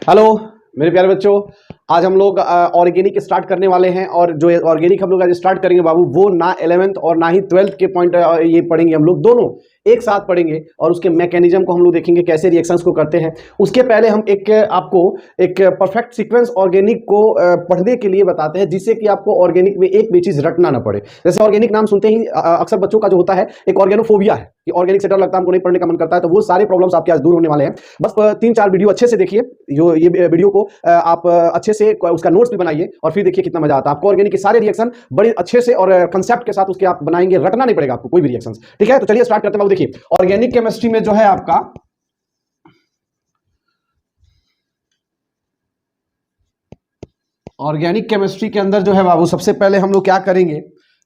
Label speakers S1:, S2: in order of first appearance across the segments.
S1: Hello मेरे प्यारे बच्चों, आज हम लोग ऑर्गेनिक स्टार्ट करने वाले हैं। और जो ऑर्गेनिक हम लोग आज स्टार्ट करेंगे बाबू, वो ना 11th और ना ही 12th के पॉइंट ये पढ़ेंगे, हम लोग दोनों एक साथ पढ़ेंगे और उसके मैकेनिज्म को हम लोग देखेंगे कैसे रिएक्शंस को करते हैं। उसके पहले हम आपको एक परफेक्ट सीक्वेंस ऑर्गेनिक को पढ़ने के लिए बताते हैं, जिससे कि आपको ऑर्गेनिक में एक भी चीज रटना ना पड़े। जैसे ऑर्गेनिक नाम सुनते ही अक्सर बच्चों का जो होता है एक ऑर्गेनोफोबिया है कि ऑर्गेनिक से डर लगता है, हमको नहीं पढ़ने का मन करता है। तो वो सारे प्रॉब्लम्स आपके आज दूर होने वाले हैं। बस 3-4 वीडियो अच्छे से देखिए, जो ये वीडियो को आप अच्छे से उसका नोट्स भी बनाइए और फिर देखिए कितना मजा आता है आपको। ऑर्गेनिक के सारे रिएक्शन बड़े अच्छे से और कंसेप्ट के साथ उसके आप बनाएंगे, रटना नहीं पड़ेगा आपको कोई भी रिएक्शंस। ठीक है, तो चलिए स्टार्ट करते हैं। देखिए ऑर्गेनिक केमिस्ट्री में जो है आपका ऑर्गेनिक केमिस्ट्री के अंदर जो है बाबू, सबसे पहले हम लोग क्या करेंगे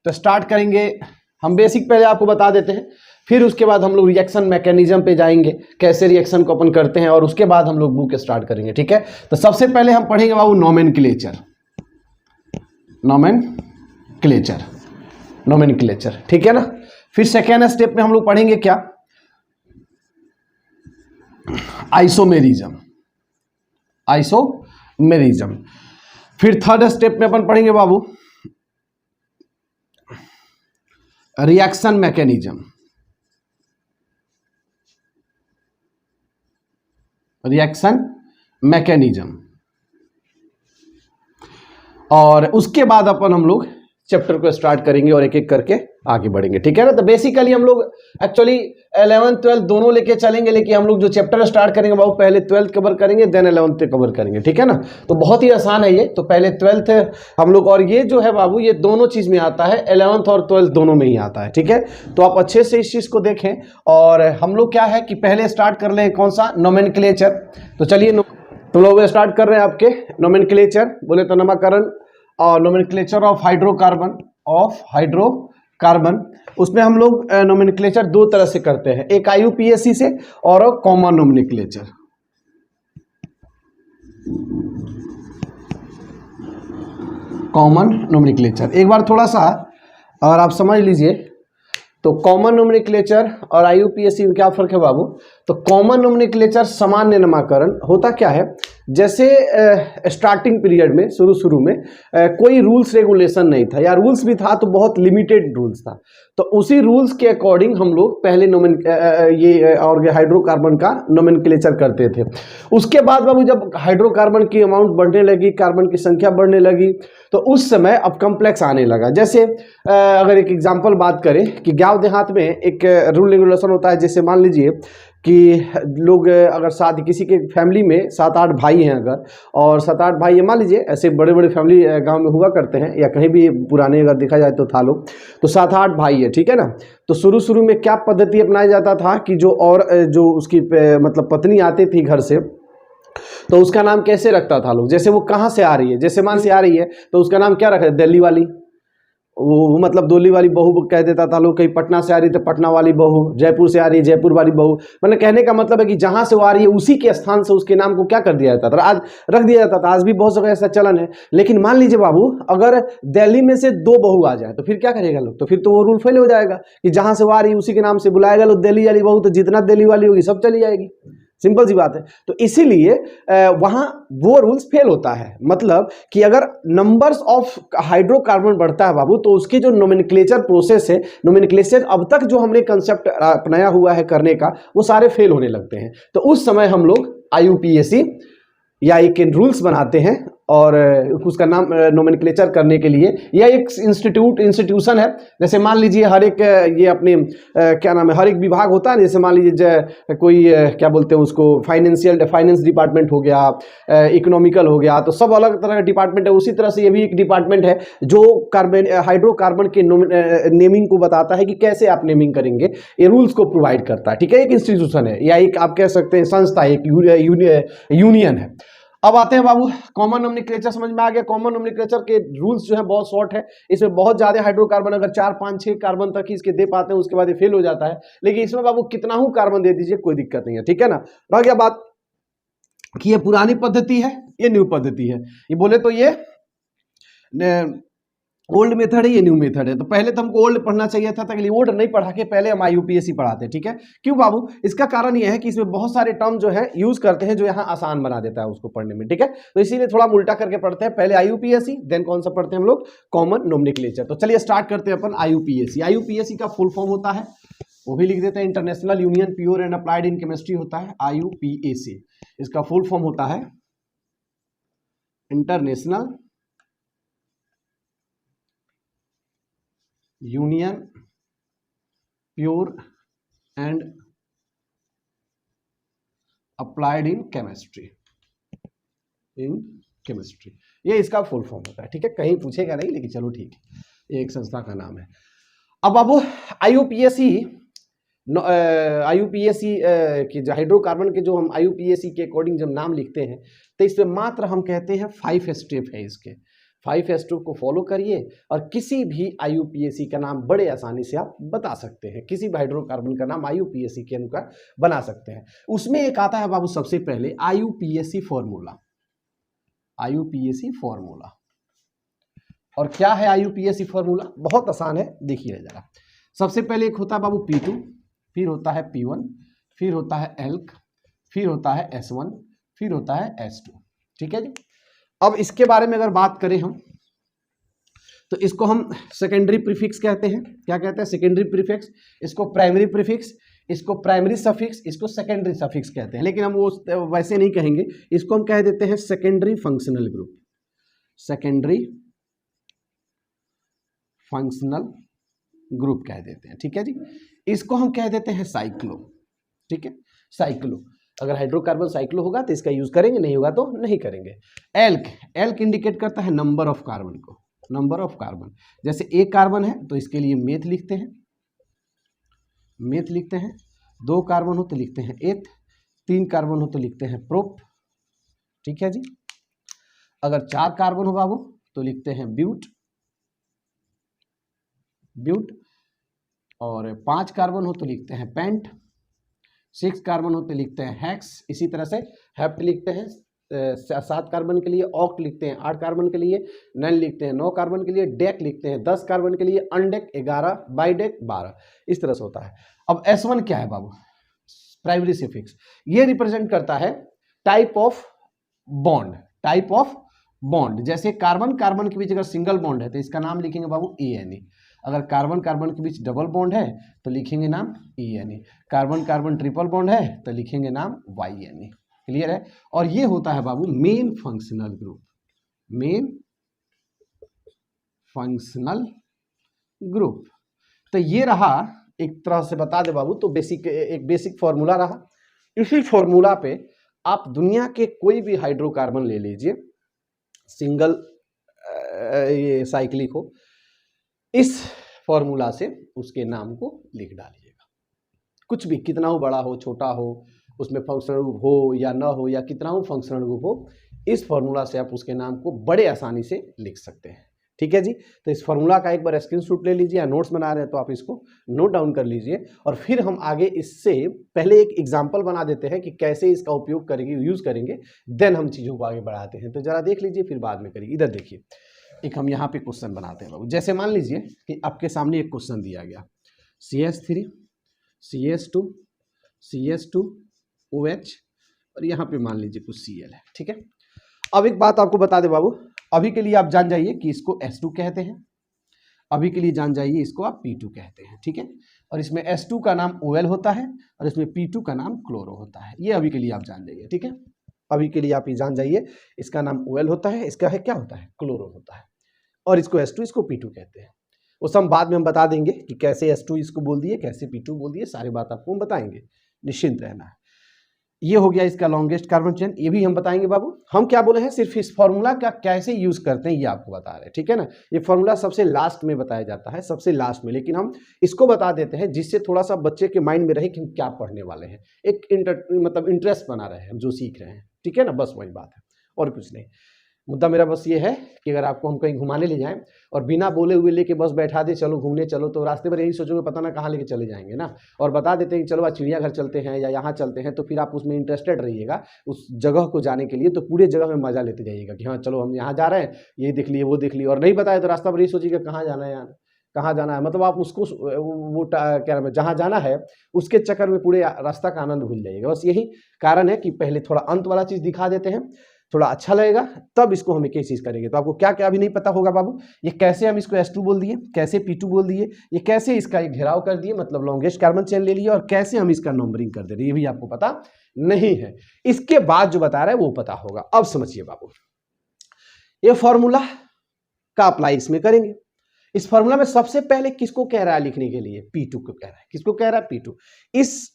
S1: तो स्टार्ट करेंगे। हम बेसिक पहले आपको बता देते हैं, फिर उसके बाद हम लोग रिएक्शन मैकेनिज्म पे जाएंगे, कैसे रिएक्शन को अपन करते हैं, और उसके बाद हम लोग बुक स्टार्ट करेंगे। ठीक है, तो सबसे पहले हम पढ़ेंगे बाबू नोमेनक्लेचर। नोमेनक्लेचर ठीक है ना। फिर सेकेंड स्टेप में हम लोग पढ़ेंगे क्या, आइसोमेरिज्म। फिर थर्ड स्टेप में अपन पढ़ेंगे बाबू रिएक्शन मैकेनिज्म। और उसके बाद अपन हम लोग चैप्टर को स्टार्ट करेंगे और एक एक करके आगे बढ़ेंगे। ठीक है ना। तो बेसिकली हम लोग एक्चुअली 11th 12th दोनों लेके चलेंगे, लेकिन हम लोग जो चैप्टर स्टार्ट करेंगे बाबू पहले 12th कवर करेंगे, देन 11th कवर करेंगे। ठीक है ना। तो बहुत ही आसान है ये। तो पहले 12th हम लोग, और ये जो है बाबू ये दोनों चीज में आता है, 11th और 12th दोनों में ही आता है। ठीक है, तो आप अच्छे से इस चीज को देखें। और हम लोग क्या है कि पहले स्टार्ट कर लें कौन सा, नोमेनक्लेचर। तो चलिए तो लोग स्टार्ट कर रहे हैं आपके नोमेनक्लेचर, बोले तो नामकरण और नोमेनक्लेचर ऑफ हाइड्रोकार्बन। उसमें हम लोग नोमेनक्लेचर दो तरह से करते हैं, एक IUPAC से और कॉमन नोमेनक्लेचर। एक बार थोड़ा सा और आप समझ लीजिए, तो कॉमन नोमेनक्लेचर और IUPAC में क्या फर्क है बाबू। तो कॉमन नोमेनक्लेचर सामान्य नामकरण होता क्या है, जैसे स्टार्टिंग पीरियड में शुरू में कोई रूल्स रेगुलेशन नहीं था, या रूल्स भी था तो बहुत लिमिटेड रूल्स था। तो उसी रूल्स के अकॉर्डिंग हम लोग पहले ये और हाइड्रोकार्बन का नोमेनक्लेचर करते थे। उसके बाद बाबू जब हाइड्रोकार्बन की अमाउंट बढ़ने लगी, कार्बन की संख्या बढ़ने लगी, तो उस समय अब कॉम्प्लेक्स आने लगा। जैसे अगर एक एग्जांपल बात करें कि गांव देहात में एक रूल रेगुलेशन होता है, जैसे मान लीजिए कि लोग अगर शादी, किसी के फैमिली में 7-8 भाई हैं अगर, और 7-8 भाई है, मान लीजिए ऐसे बड़े बड़े फैमिली गांव में हुआ करते हैं, या कहीं भी पुराने अगर देखा जाए तो था लोग, तो 7-8 भाई है। ठीक है ना। तो शुरू में क्या पद्धति अपनाया जाता था कि जो उसकी मतलब पत्नी आती थी घर से, तो उसका नाम कैसे रखता था लोग, जैसे वो कहाँ से आ रही है, जैसे मान से आ रही है तो उसका नाम क्या रखा, दिल्ली वाली, वो मतलब दिल्ली वाली बहू कह देता था लोग। कहीं पटना से आ रही तो पटना वाली बहू, जयपुर से आ रही है जयपुर वाली बहू। मतलब कहने का मतलब है कि जहां से वो आ रही है उसी के स्थान से उसके नाम को क्या कर दिया जाता था, आज रख दिया जाता था। आज भी बहुत जगह ऐसा चलन है। लेकिन मान लीजिए बाबू अगर दिल्ली में से 2 बहू आ जाए तो फिर क्या करेगा लोग, तो फिर तो वो रूल फेल हो जाएगा कि जहां से वो आ रही है उसी के नाम से बुलाएगा लोग दिल्ली वाली बहू, तो जितना दिल्ली वाली होगी सब चली जाएगी। सिंपल सी बात है। तो इसीलिए वहां वो रूल्स फेल होता है। मतलब कि अगर नंबर्स ऑफ हाइड्रोकार्बन बढ़ता है बाबू, तो उसकी जो नोमेनक्लेचर प्रोसेस है, नोमेनक्लेचर अब तक जो हमने कंसेप्ट अपनाया हुआ है करने का, वो सारे फेल होने लगते हैं। तो उस समय हम लोग IUPAC या एक रूल्स बनाते हैं, और उसका नाम नोमेनक्लेचर करने के लिए, या एक इंस्टीट्यूशन है। जैसे मान लीजिए हर एक ये अपने क्या नाम है, हर एक विभाग होता है। जैसे मान लीजिए कोई क्या बोलते हैं उसको, फाइनेंस डिपार्टमेंट हो गया, इकोनॉमिकल हो गया, तो सब अलग तरह का डिपार्टमेंट है। उसी तरह से ये भी एक डिपार्टमेंट है जो हाइड्रोकार्बन के नेमिंग को बताता है कि कैसे आप नेमिंग करेंगे, ये रूल्स को प्रोवाइड करता है। ठीक है, एक इंस्टीट्यूशन है, या एक आप कह सकते हैं संस्था, एक यूनियन है। अब आते हैं बाबू कॉमन नोमेनक्लेचर, समझ में आ गया। कॉमन नोमेनक्लेचर के रूल्स जो है बहुत शॉर्ट है। इसमें बहुत ज्यादा हाइड्रोकार्बन, अगर 4, 5, 6 कार्बन तक ही इसके दे पाते हैं, उसके बाद ये फेल हो जाता है। लेकिन इसमें बाबू कितना ही कार्बन दे दीजिए कोई दिक्कत नहीं है। ठीक है ना। रह गया बात कि ये पुरानी पद्धति है, ये न्यू पद्धति है। ये बोले तो ये ओल्ड मेथड है, ये न्यू मेथड है। तो पहले तो हमको ओल्ड पढ़ना चाहिए था, ताकि ओल्ड नहीं पढ़ा के पहले हम IUPAC पढ़ाते हैं, ठीक है। क्यों बाबू? इसका कारण ये है कि इसमें बहुत सारे टर्म जो है यूज करते हैं, जो यहाँ आसान बना देता है उसको पढ़ने में, ठीक है। तो इसीलिए थोड़ा उल्टा करके पढ़ते हैं, पहले IUPAC, देन कौन सा पढ़ते हैं हम लोग? Common nomenclature. तो चलिए स्टार्ट करते हैं अपन IUPAC। IUPAC का फुल फॉर्म होता है, वो भी लिख देते हैं, international union pure and applied in chemistry होता है IUPAC। इसका फुल फॉर्म होता है international union pure and applied in chemistry, ये इसका फुल फॉर्म होता है, ठीक है। कहीं पूछेगा नहीं, लेकिन चलो ठीक है, ये एक संस्था का नाम है। अब बाबू IUPAC की जो हाइड्रोकार्बन के, जो हम IUPAC के अकॉर्डिंग जब नाम लिखते हैं, तो इसमें मात्र हम कहते हैं 5 स्टेप है इसके। 5 स्टेप को फॉलो करिए और किसी भी IUPAC का नाम बड़े आसानी से आप बता सकते हैं, किसी भी हाइड्रोकार्बन का नाम IUPAC के अनुसार बना सकते हैं। उसमें एक आता है बाबू सबसे पहले IUPAC फॉर्मूला। IUPAC फॉर्मूला, और क्या है IUPAC फॉर्मूला? बहुत आसान है, देखिए जरा। सबसे पहले एक होता है बाबू P2, फिर होता है P1, फिर होता है एल्क, फिर होता है S1, फिर होता है S2, ठीक है जी। अब इसके बारे में अगर बात करें हम, तो इसको हम सेकेंडरी प्रीफिक्स कहते हैं। क्या कहते हैं? Secondary prefix. इसको प्राइमरी प्रीफिक्स, इसको प्राइमरी सफिक्स, इसको सेकेंडरी सफिक्स कहते हैं। लेकिन हम वो वैसे नहीं कहेंगे, इसको हम कह देते हैं secondary functional group, secondary functional group कह देते हैं, ठीक है जी। इसको हम कह देते हैं साइक्लो, ठीक है, साइक्लो। अगर हाइड्रोकार्बन साइक्लो होगा तो इसका यूज करेंगे, नहीं होगा तो नहीं करेंगे। एल्क, एल्क इंडिकेट करता है नंबर ऑफ कार्बन को, नंबर ऑफ कार्बन। जैसे एक कार्बन है तो इसके लिए मेथ लिखते हैं, मेथ लिखते हैं। 2 कार्बन हो तो लिखते हैं एथ, 3 कार्बन हो तो लिखते हैं प्रोप, ठीक है जी। अगर 4 कार्बन हो बाबू तो लिखते हैं ब्यूट, ब्यूट। और 5 कार्बन हो तो लिखते हैं पेंट, 6 कार्बन हो तो लिखते हैं हेक्स। इसी तरह से हेप्ट लिखते हैं 7 कार्बन के लिए, ऑक्ट लिखते हैं 8 कार्बन के लिए, नन लिखते हैं 9 कार्बन के लिए, डेक लिखते हैं 10 कार्बन के लिए, अनडेक 11, बाईडेक 12। इस तरह से होता है। अब S1 क्या है बाबू? Primary suffix. ये रिप्रेजेंट करता है type of bond, type of bond. जैसे कार्बन कार्बन के बीच अगर सिंगल बॉन्ड है तो इसका नाम लिखेंगे बाबू ANE। अगर कार्बन कार्बन के बीच डबल बॉन्ड है तो लिखेंगे नाम ENE। Carbon carbon triple bond है तो लिखेंगे नाम YNE। क्लियर है? और ये होता है बाबू main functional group, main functional group. तो ये रहा, एक तरह से बता दे बाबू, तो बेसिक, एक बेसिक फॉर्मूला रहा। इसी फॉर्मूला पे आप दुनिया के कोई भी हाइड्रोकार्बन ले लीजिए, सिंगल ये साइक्लिक हो, इस फॉर्मूला से उसके नाम को लिख डालिएगा। कुछ भी, कितना हो, बड़ा हो छोटा हो, उसमें फंक्शनल ग्रुप हो या ना हो, या कितना हो फंक्शनल ग्रुप हो, इस फॉर्मूला से आप उसके नाम को बड़े आसानी से लिख सकते हैं, ठीक है जी। तो इस फॉर्मूला का एक बार स्क्रीनशॉट ले लीजिए, या नोट्स बना रहे हैं तो आप इसको नोट डाउन कर लीजिए। और फिर हम आगे इससे पहले एक एग्जाम्पल बना देते हैं कि कैसे इसका उपयोग करेंगे, यूज करेंगे, देन हम चीज़ों को आगे बढ़ाते हैं। तो जरा देख लीजिए, फिर बाद में करिए। इधर देखिए, एक हम यहाँ पे क्वेश्चन बनाते हैं बाबू। जैसे मान लीजिए कि आपके सामने एक क्वेश्चन दिया गया, CH3 CH2 CH2 OH, और यहाँ पे मान लीजिए कुछ Cl है, ठीक है। अब एक बात आपको बता दे बाबू, अभी के लिए आप जान जाइए कि इसको S2 कहते हैं, अभी के लिए जान जाइए इसको आप P2 कहते हैं, ठीक है। और इसमें S2 का नाम OL होता है और इसमें P2 का नाम क्लोरो होता है। ये अभी के लिए आप जान जाइए, ठीक है। अभी के लिए आप ये जान जाइए, इसका नाम OL होता है, इसका है क्या होता है, क्लोरो होता है। और इसको S2, इसको P2 कहते हैं। वो सब बाद में हम बता देंगे कि कैसे S2 इसको बोल दिए, कैसे P2 बोल दिए, सारी बात आपको हम बताएंगे, निश्चिंत रहना है। ये हो गया इसका लॉन्गेस्ट कार्बन चेन, ये भी हम बताएंगे बाबू। हम क्या बोले हैं, सिर्फ इस फॉर्मूला का कैसे यूज करते हैं ये आपको बता रहे हैं, ठीक है ना। ये फॉर्मूला सबसे लास्ट में बताया जाता है, सबसे लास्ट में, लेकिन हम इसको बता देते हैं जिससे थोड़ा सा बच्चे के माइंड में रहे कि हम क्या पढ़ने वाले हैं, एक मतलब इंटरेस्ट बना रहे हैं हम जो सीख रहे हैं, ठीक है ना। बस वही बात है और कुछ नहीं। मुद्दा मेरा बस ये है कि अगर आपको हम कहीं घुमाने ले जाएं और बिना बोले हुए लेके बस बैठा दे चलो घूमने चलो, तो रास्ते पर यही सोचोगे पता ना कहाँ लेके चले जाएंगे ना, और बता देते हैं कि चलो आज चिड़ियाघर चलते हैं या यहाँ चलते हैं, तो फिर आप उसमें इंटरेस्टेड रहिएगा उस जगह को जाने के लिए, तो पूरे जगह में मजा लेते जाइएगा कि हाँ चलो हम यहाँ जा रहे हैं, ये देख लिए वो देख लिए, और नहीं बताए तो रास्ता पर यही सोचिएगा कहाँ जाना है यार, कहाँ जाना है, मतलब आप उसको वो क्या नाम है जहाँ जाना है उसके चक्कर में पूरे रास्ता का आनंद भूल जाइएगा। बस यही कारण है कि पहले थोड़ा अंत वाला चीज़ दिखा देते हैं, थोड़ा अच्छा लगेगा, तब इसको हम एक एक चीज़ करेंगे। तो आपको क्या क्या अभी नहीं पता होगा बाबू, ये कैसे हम इसको S2 बोल दिए, कैसे P2 बोल दिए, ये कैसे इसका एक घेराव कर दिए मतलब लॉन्गेस्ट कार्बन चेन ले लिया, और कैसे हम इसका नंबरिंग कर दे रहे, ये भी आपको पता नहीं है। इसके बाद जो बता रहा है वो पता होगा। अब समझिए बाबू, ये फॉर्मूला का अप्लाई इसमें करेंगे। इस फॉर्मूला में सबसे पहले किसको कह रहा है लिखने के लिए, P2 को कह रहा है। किसको कह रहा है, P2। इस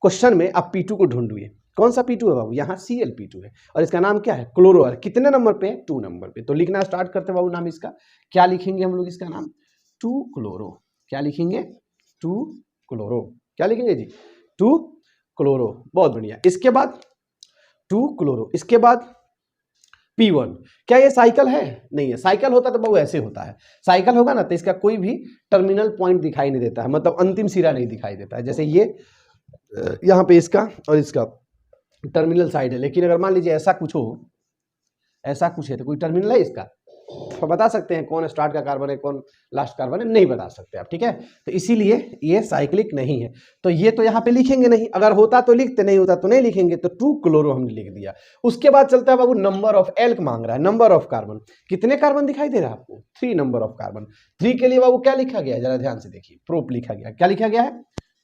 S1: क्वेश्चन में आप P2 को ढूंढिए, कौन सा P2 है बाबू, यहाँ Cl2 है, और इसका नाम क्या है, क्लोरो है। कितने नंबर पे, 2 नंबर पे। तो लिखना स्टार्ट करते बाबू, नाम इसका क्या लिखेंगे हम लोग, इसका नाम 2 क्लोरो। क्या लिखेंगे, 2 क्लोरो। क्या लिखेंगे जी, 2 क्लोरो। बहुत बढ़िया। इसके बाद 2 क्लोरो, इसके बाद P1। क्या ये साइकिल है, नहीं है। साइकिल होता तो बाबू ऐसे होता है, साइकिल होगा ना तो इसका कोई भी टर्मिनल पॉइंट दिखाई नहीं देता है, मतलब अंतिम सिरा नहीं दिखाई देता है। जैसे ये यहाँ पे इसका और इसका टर्मिनल साइड है, लेकिन अगर मान लीजिए ऐसा कुछ हो, ऐसा कुछ है तो कोई टर्मिनल है इसका, तो बता सकते हैं कौन स्टार्ट का कार्बन है कौन लास्ट कार्बन है, नहीं बता सकते आप, ठीक है। तो इसीलिए ये साइक्लिक नहीं है, तो ये तो यहाँ पे लिखेंगे नहीं, अगर होता तो लिखते, नहीं होता तो नहीं लिखेंगे। तो 2 क्लोरो हमने लिख दिया। उसके बाद चलता है बाबू, नंबर ऑफ एल्क मांग रहा है, नंबर ऑफ कार्बन। कितने कार्बन दिखाई दे रहा है आपको, 3 नंबर ऑफ कार्बन। 3 के लिए बाबू क्या लिखा गया, जरा ध्यान से देखिए, प्रोप लिखा गया। क्या लिखा गया है,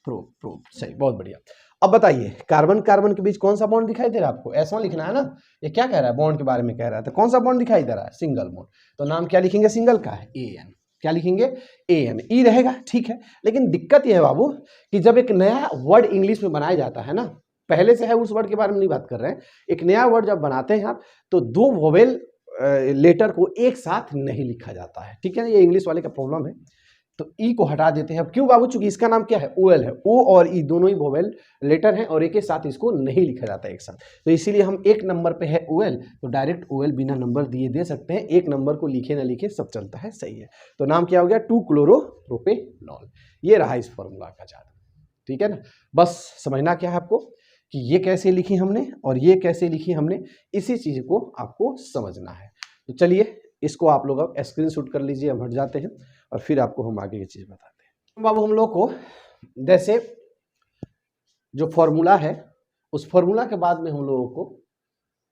S1: प्रोप। प्रोप सही, बहुत बढ़िया। अब बताइए, कार्बन कार्बन के बीच कौन सा बॉन्ड दिखाई दे रहा है आपको, ऐसा लिखना है ना। ये क्या कह रहा है, बॉन्ड के बारे में कह रहा है, तो कौन सा बॉन्ड दिखाई दे रहा है, सिंगल बॉन्ड। तो नाम क्या लिखेंगे सिंगल का है, AN। क्या लिखेंगे, AN। ई रहेगा, ठीक है। लेकिन दिक्कत यह है बाबू कि जब एक नया वर्ड इंग्लिश में बनाया जाता है ना, पहले से है उस वर्ड के बारे में नहीं बात कर रहे हैं, एक नया वर्ड जब बनाते हैं आप, तो 2 वोवेल लेटर को एक साथ नहीं लिखा जाता है, ठीक है। ये इंग्लिश वाले का प्रॉब्लम है, तो ई को हटा देते हैं। अब क्यों बाबू, चूंकि इसका नाम क्या है, OL है, O और E दोनों ही वोवेल लेटर हैं, और एक ही साथ इसको नहीं लिखा जाता है एक साथ, तो इसीलिए हम 1 नंबर पे है OL, तो डायरेक्ट OL बिना नंबर दिए दे सकते हैं। 1 नंबर को लिखे ना लिखे सब चलता है, सही है। तो नाम क्या हो गया, 2 क्लोरो प्रोपेनॉल। ये रहा इस फॉर्मूला का जादू, ठीक है ना। बस समझना क्या है आपको कि ये कैसे लिखी हमने और ये कैसे लिखी हमने, इसी चीज को आपको समझना है। तो चलिए इसको आप लोग अब स्क्रीनशॉट कर लीजिए, हम हट जाते हैं और फिर आपको हम आगे की चीज़ बताते हैं। बाबू हम लोग को जैसे जो फॉर्मूला है, उस फॉर्मूला के बाद में हम लोगों को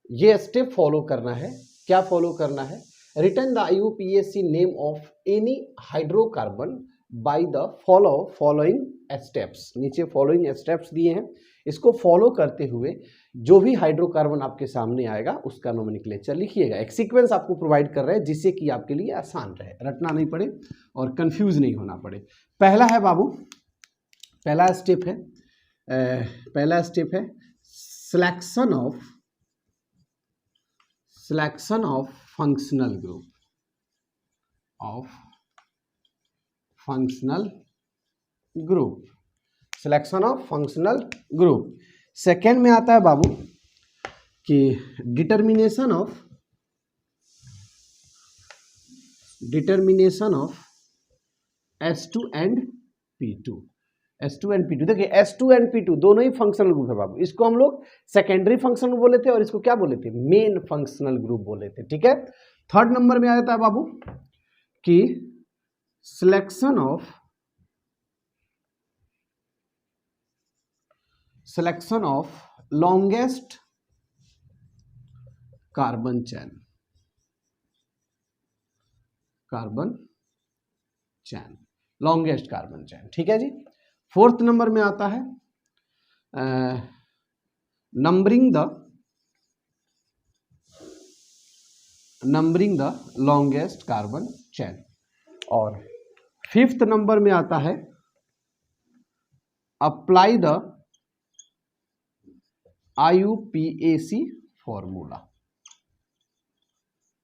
S1: ये स्टेप फॉलो करना है। क्या फॉलो करना है, return the IUPAC name of any hydrocarbon by the following steps. नीचे फॉलोइंग स्टेप्स दिए हैं, इसको फॉलो करते हुए जो भी हाइड्रोकार्बन आपके सामने आएगा उसका नोमेनक्लेचर लिखिएगा। एक सीक्वेंस आपको प्रोवाइड कर रहे हैं जिससे कि आपके लिए आसान रहे, रटना नहीं पड़े और कंफ्यूज नहीं होना पड़े। पहला है बाबू, पहला स्टेप है selection of functional group, selection of functional group. Second में आता है बाबू कि determination of S2 and P2। S2 and P2, देखिए S2 एंड P2 दोनों ही फंक्शनल ग्रुप है बाबू। इसको हम लोग सेकेंडरी फंक्शनल बोले थे और इसको क्या बोले थे, मेन फंक्शनल ग्रुप बोले थे, ठीक है। थर्ड नंबर में आ जाता है बाबू कि selection of longest carbon chain, longest carbon chain, ठीक है जी। फोर्थ नंबर में आता है numbering the longest carbon chain, और फिफ्थ नंबर में आता है apply the IUPAC formula.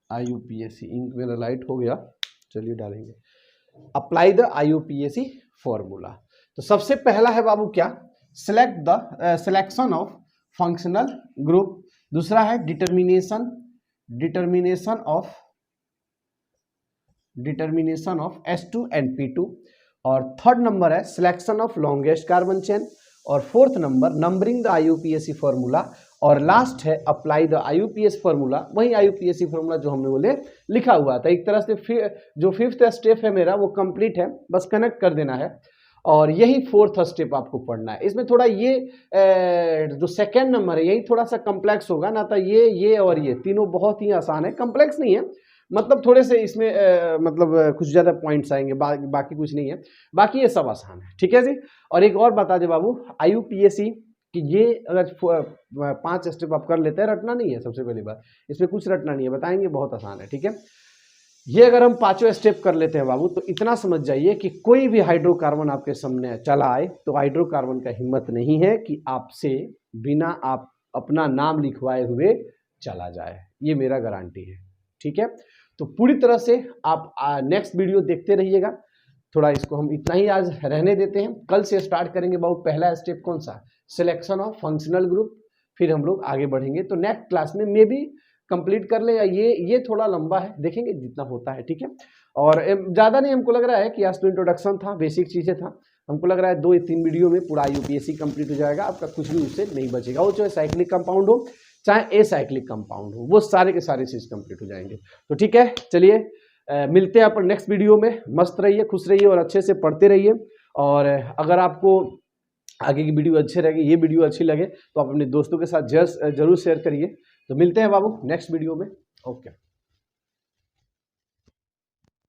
S1: IUPAC ink मेरा लाइट हो गया, चलिए डालेंगे अप्लाई द IUPAC फॉर्मूला। तो सबसे पहला है बाबू क्या, सिलेक्शन ऑफ फंक्शनल ग्रुप। दूसरा है determination determination of S2 and P2, और थर्ड नंबर है selection of longest carbon chain, और fourth number numbering the IUPAC formula, और लास्ट है अप्लाई द IUPAC फॉर्मूला, वही IUPAC फॉर्मूला जो हमने बोले लिखा हुआ था। एक तरह से जो फिफ्थ स्टेप है मेरा वो कंप्लीट है, बस कनेक्ट कर देना है, और यही फोर्थ स्टेप आपको पढ़ना है। इसमें थोड़ा ये जो सेकेंड नंबर है यही थोड़ा सा कॉम्प्लेक्स होगा ना, तो ये और ये तीनों बहुत ही आसान है, कॉम्प्लेक्स नहीं है, मतलब थोड़े से इसमें मतलब कुछ ज़्यादा पॉइंट्स आएंगे, बाकी कुछ नहीं है, बाकी ये सब आसान है, ठीक है जी। और एक और बता दे बाबू, IUPAC कि ये अगर 5 स्टेप आप कर लेते हैं, रटना नहीं है, सबसे पहली बात इसमें कुछ रटना नहीं है, बताएंगे, बहुत आसान है, ठीक है। ये अगर हम 5 स्टेप कर लेते हैं बाबू, तो इतना समझ जाइए कि कोई भी हाइड्रोकार्बन आपके सामने चला आए तो हाइड्रोकार्बन का हिम्मत नहीं है कि आपसे बिना आप अपना नाम लिखवाए हुए चला जाए, ये मेरा गारंटी है, ठीक है। तो पूरी तरह से आप नेक्स्ट वीडियो देखते रहिएगा। थोड़ा इसको हम इतना ही आज रहने देते हैं, कल से स्टार्ट करेंगे बाबू। पहला स्टेप कौन सा? सिलेक्शन ऑफ फंक्शनल ग्रुप, फिर हम लोग आगे बढ़ेंगे। तो नेक्स्ट क्लास में मे भी कंप्लीट कर ले, या ये थोड़ा लंबा है, देखेंगे जितना होता है, ठीक है। और ज़्यादा नहीं, हमको लग रहा है कि आज तो इंट्रोडक्शन था, बेसिक चीज़ें था, हमको लग रहा है 2-3 वीडियो में पूरा IUPAC कंप्लीट हो जाएगा, आपका कुछ भी उससे नहीं बचेगा। वो चाहे साइक्लिक कंपाउंड हो चाहे एसाइक्लिक कंपाउंड हो, वो सारे के सारे चीज़ कंप्लीट हो जाएंगे। तो ठीक है, चलिए मिलते हैं अपन नेक्स्ट वीडियो में। मस्त रहिए, खुश रहिए और अच्छे से पढ़ते रहिए। और अगर आपको आगे की वीडियो अच्छे रहेगी, ये वीडियो अच्छी लगे तो आप अपने दोस्तों के साथ जरूर शेयर करिए। तो मिलते हैं बाबू नेक्स्ट वीडियो में। ओके।